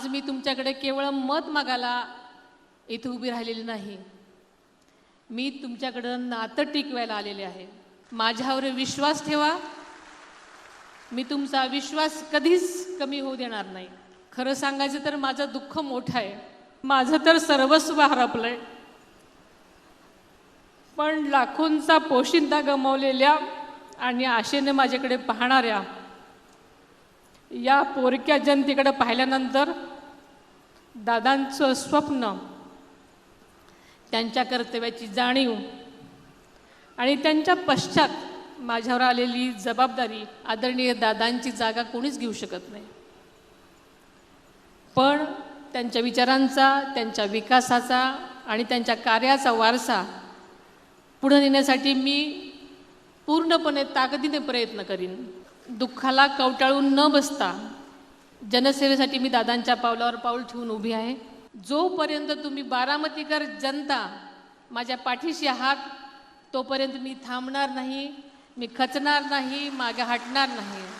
आज मी तुमच्याकडे केवळ मत मागायला इथे उभी राहिलेली नाही, मी तुमच्याकडे नातं टिकवायला आलेले आहे। माझ्यावर विश्वास ठेवा, मी तुमचा विश्वास कधीच कमी होऊ देणार नाही। खरं सांगायचं तर माझं दुःख मोठं आहे, माझं तर सर्वस्व हरपलंय, पण लाखोंचा पोशिंदा गमावलेल्या आणि आशेने माझ्याकडे पाहणाऱ्या या पोरक्या जनतेकडे पाहिल्यानंतर दादांचं स्वप्न, त्यांच्या कर्तव्याची जाणीव आणि त्यांच्या पश्चात माझ्यावर आलेली जबाबदारी आदरणीय दादांची जागा कोणीच घेऊ शकत नाही। पण त्यांच्या विचारांचा, त्यांच्या विकासाचा आणि त्यांच्या कार्याचा वारसा पुढे नेण्यासाठी मी पूर्णपणे ताकदीने प्रयत्न करीन। दुःखाला कवटाळून न बसता जनसेवेसाठी मी दादांच्या पावलावर पाऊल ठेवून उभी आहे। जोपर्यंत तुम्ही बारामतीकर जनता माझ्या पाठीशी आहात तोपर्यंत मी थांबणार नाही, मी खचणार नाही, मागे हटणार नाही।